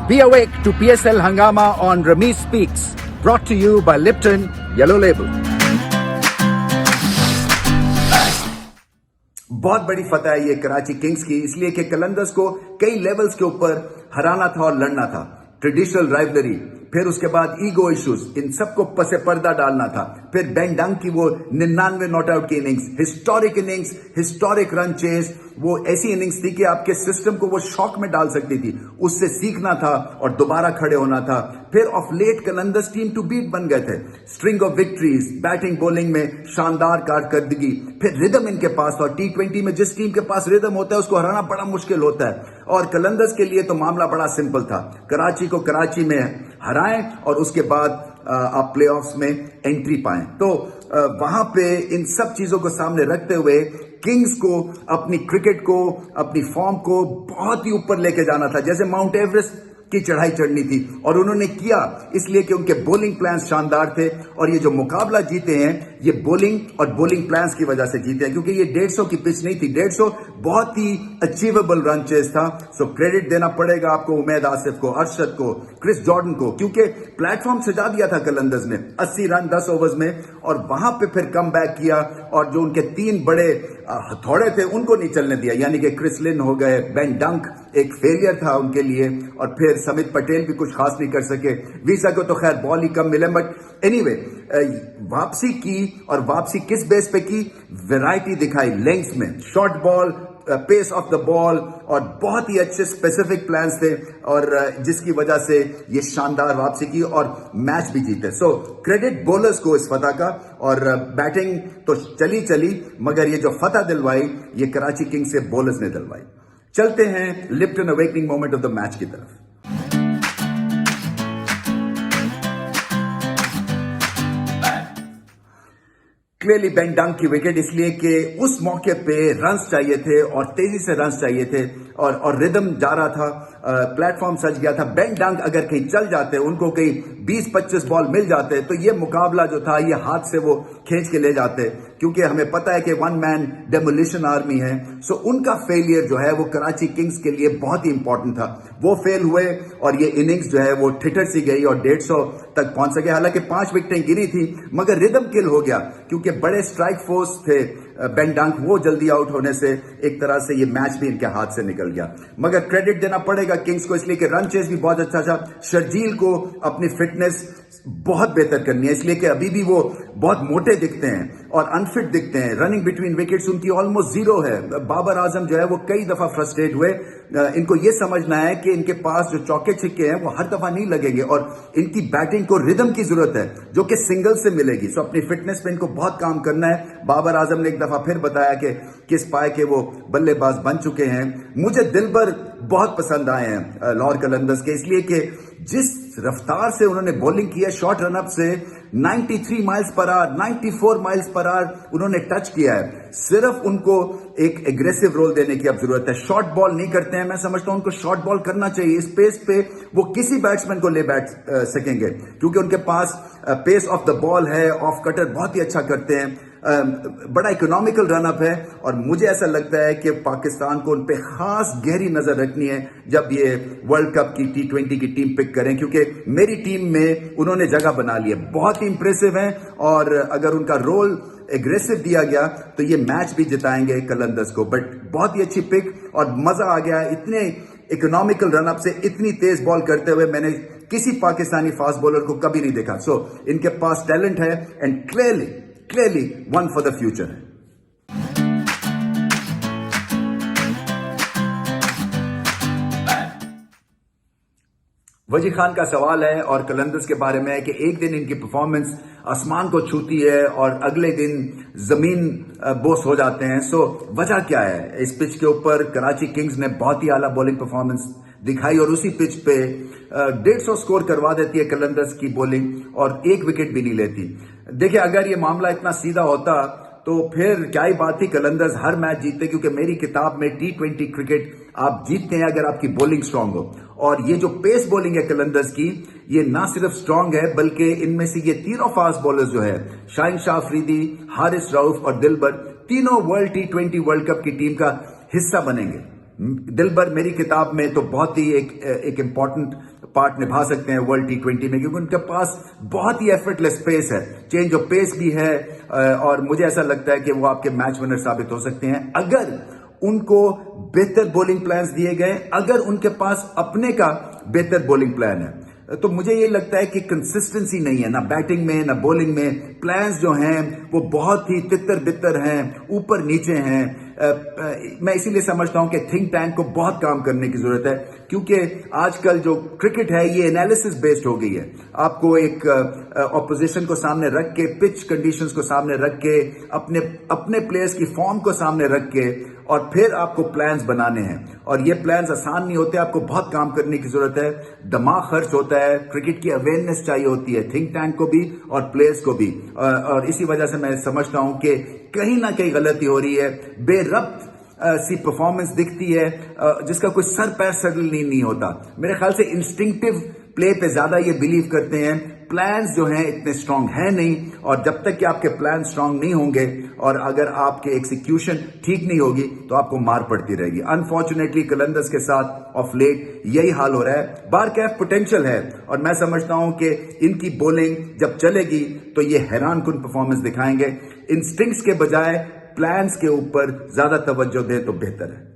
Be awake to PSL Hangama on Ramesh Speaks, brought to you by Lipton Yellow Label. बहुत बड़ी फतह है ये कराची किंग्स की, इसलिए कि कलंदर्स को कई लेवल्स के ऊपर हराना था और लड़ना था. ट्रेडिशनल राइवलरी, फिर उसके बाद ईगो इश्यूज, इन सबको पसे पर्दा डालना था. फिर बेन डंक की वो 99 नॉट आउट की इनिंग्स, हिस्टोरिक रन चेस, वो ऐसी इनिंग्स थी कि आपके सिस्टम को वो शॉक में डाल सकती थी. उससे सीखना था और दोबारा खड़े होना था. फिर of late Qalandars team to beat बन गए थे. String of victories, batting bowling में शानदार कारकर्दगी, फिर रिदम इनके पास था. T20 में जिस टीम के पास रिदम होता है उसको हराना बड़ा मुश्किल होता है, और कलंदर्स के लिए तो मामला बड़ा सिंपल था. कराची को कराची में हराएं और उसके बाद आप प्लेऑफ्स में एंट्री पाएं. तो वहां पे इन सब चीजों को सामने रखते हुए किंग्स को अपनी क्रिकेट को, अपनी फॉर्म को बहुत ही ऊपर लेके जाना था, जैसे माउंट एवरेस्ट की चढ़ाई चढ़नी थी. और उन्होंने किया, इसलिए कि उनके बॉलिंग प्लान्स शानदार थे. और ये जो मुकाबला जीते हैं ये बॉलिंग और बॉलिंग प्लान्स की वजह से जीते हैं, क्योंकि ये 150 की पिच नहीं थी. 150 बहुत ही अचीवेबल रन चेस था. सो क्रेडिट देना पड़ेगा आपको उमैद आसिफ को, अरशद को, क्रिस जॉर्डन को, क्योंकि प्लेटफॉर्म सजा दिया था कलंदर्स ने 80 रन 10 ओवर्स में, और वहां पे फिर कम बैक किया. और जो उनके तीन बड़े हथौड़े थे उनको नहीं चलने दिया, यानी कि क्रिस लिन हो गए, बेन डंक एक फेलियर था उनके लिए, और फिर समित पटेल भी कुछ खास नहीं कर सके. वीसा को तो खैर बॉल ही कम मिले, बट एनीवे वापसी की. और वापसी किस बेस पे की? वैरायटी दिखाई लेंथ में, short ball, pace off the ball, और बहुत ही अच्छे स्पेसिफिक प्लान्स थे, और जिसकी वजह से ये शानदार वापसी की और मैच भी जीते. सो क्रेडिट बॉलर्स को इस फतह का. और बैटिंग तो चली, मगर ये जो फतह दिलवाई ये कराची किंग्स से बॉलर्स ने दिलवाई. चलते हैं Lipton awakening moment of the match की तरफ. क्लियरली बेन डंक की विकेट, इसलिए कि उस मौके पे रन्स चाहिए थे और तेजी से रन्स चाहिए थे, और रिदम जा रहा था, प्लेटफॉर्म सज गया था. बेन डंक अगर कहीं चल जाते, उनको कहीं 20-25 बॉल मिल जाते, तो ये मुकाबला जो था ये हाथ से वो खींच के ले जाते, क्योंकि हमें पता है कि वन मैन डेमोलिशन आर्मी है. सो उनका फेलियर जो है वो कराची किंग्स के लिए बहुत ही इंपॉर्टेंट था. वो फेल हुए और ये इनिंग्स जो है वो ठिठर सी गई और 150 तक पहुंच सके. हालांकि 5 विकेटें गिरी थी, मगर रिदम किल हो गया, क्योंकि बड़े स्ट्राइक फोर्स थे बेन डंक. वो जल्दी आउट होने से एक तरह से ये मैच भी इनके हाथ से निकल गया. मगर क्रेडिट देना पड़ेगा किंग्स को, इसलिए कि रन चेस भी बहुत अच्छा था. शर्जील को अपनी फिटनेस बहुत बेहतर करनी है, इसलिए कि अभी भी वो बहुत मोटे दिखते हैं और अनफिट दिखते हैं. रनिंग बिटवीन विकेट्स उनकी ऑलमोस्ट जीरो है. बाबर आजम जो है वो कई दफा फ्रस्ट्रेट हुए. इनको ये समझना है कि इनके पास जो चौके छिक्के हैं वो हर दफा नहीं लगेंगे, और इनकी बैटिंग को रिदम की जरूरत है जो कि सिंगल से मिलेगी. सो अपनी फिटनेस पे इनको बहुत काम करना है. बाबर आजम ने एक दफा फिर बताया कि किस पाए के वो बल्लेबाज बन चुके हैं. मुझे दिलबर बहुत पसंद आए हैं लाहौर कलंदर्स के, इसलिए कि जिस रफ्तार से उन्होंने बॉलिंग की है, शॉर्ट रनअप से 93 miles per hour, 94 miles per hour उन्होंने टच किया है. सिर्फ उनको एक एग्रेसिव रोल देने की अब जरूरत है. शॉर्ट बॉल नहीं करते हैं, मैं समझता हूं उनको शॉर्ट बॉल करना चाहिए. इस पेस पे वो किसी बैट्समैन को ले बैठ सकेंगे, क्योंकि उनके पास पेस ऑफ द बॉल है. ऑफ कटर बहुत ही अच्छा करते हैं, बड़ा इकोनॉमिकल रन अप है. और मुझे ऐसा लगता है कि पाकिस्तान को उन पे खास गहरी नजर रखनी है जब ये वर्ल्ड कप की T20 की टीम पिक करें, क्योंकि मेरी टीम में उन्होंने जगह बना ली है. बहुत ही इंप्रेसिव है, और अगर उनका रोल एग्रेसिव दिया गया तो ये मैच भी जिताएंगे कलंदर्स को. बट बहुत ही अच्छी पिक और मजा आ गया. इतने इकोनॉमिकल रन अप से इतनी तेज बॉल करते हुए मैंने किसी पाकिस्तानी फास्ट बॉलर को कभी नहीं देखा. सो इनके पास टैलेंट है, and clearly one for the future है. वजी खान का सवाल है और कलंदर्स के बारे में है कि एक दिन इनकी परफॉर्मेंस आसमान को छूती है और अगले दिन जमीन बोस हो जाते हैं. सो वजह क्या है? इस पिच के ऊपर कराची किंग्स ने बहुत ही आला बॉलिंग परफॉर्मेंस दिखाई, और उसी पिच पे 150 स्कोर करवा देती है कलंदर्स की बॉलिंग, और एक विकेट भी नहीं लेती. देखिए, अगर ये मामला इतना सीधा होता तो फिर क्या ही बात थी, कलंदर्स हर मैच जीतते, क्योंकि मेरी किताब में T20 क्रिकेट आप जीतते हैं अगर आपकी बॉलिंग स्ट्रांग हो. और ये जो पेस बॉलिंग है कलंदर्स की, ये ना सिर्फ स्ट्रांग है, बल्कि इनमें से ये तीनों फास्ट बॉलर्स जो है, शाहिन शाह अफरीदी, हारिस रऊफ और दिलबर, तीनों वर्ल्ड T20 वर्ल्ड कप की टीम का हिस्सा बनेंगे. दिलबर मेरी किताब में तो बहुत ही एक इम्पॉर्टेंट पार्ट निभा सकते हैं वर्ल्ड T20 में, क्योंकि उनके पास बहुत ही एफर्टलेस पेस है, चेंज ऑफ पेस भी है, और मुझे ऐसा लगता है कि वो आपके मैच विनर साबित हो सकते हैं अगर उनको बेहतर बॉलिंग प्लान्स दिए गए, अगर उनके पास अपने का बेहतर बॉलिंग प्लान है। तो मुझे ये लगता है कि कंसिस्टेंसी नहीं है, ना बैटिंग में ना बॉलिंग में। प्लान्स जो हैं वो बहुत ही तितर बितर हैं, ऊपर नीचे हैं। मैं इसीलिए समझता हूं कि थिंक टैंक को बहुत काम करने की जरूरत है, क्योंकि आजकल जो क्रिकेट है ये एनालिसिस बेस्ड हो गई है। आपको एक ऑपोजिशन को सामने रख के, पिच कंडीशंस को सामने रख के, अपने प्लेयर्स की फॉर्म को सामने रख के, और फिर आपको प्लान्स बनाने हैं। और ये प्लान्स आसान नहीं होते, आपको बहुत काम करने की जरूरत है, दिमाग खर्च होता है, क्रिकेट की अवेयरनेस चाहिए होती है थिंक टैंक को भी और प्लेयर्स को भी। और इसी वजह से मैं समझता हूं कि कहीं ना कहीं गलती हो रही है, बेरब्त सी परफॉर्मेंस दिखती है, जिसका कोई सर पैर सडल नहीं होता। मेरे ख्याल से इंस्टिंक्टिव प्ले पे ज्यादा ये बिलीव करते हैं, प्लान्स जो हैं इतने स्ट्रांग हैं नहीं। और जब तक कि आपके प्लान स्ट्रांग नहीं होंगे और अगर आपके एग्जीक्यूशन ठीक नहीं होगी तो आपको मार पड़ती रहेगी। अनफॉर्चुनेटली कलंदर्स के साथ ऑफ लेट यही हाल हो रहा है। बारकैफ पोटेंशियल है और मैं समझता हूं कि इनकी बॉलिंग जब चलेगी तो ये हैरान कुन परफॉर्मेंस दिखाएंगे। इंस्टिंक्ट्स के बजाय प्लान्स के ऊपर ज्यादा तवज्जो दें तो बेहतर है।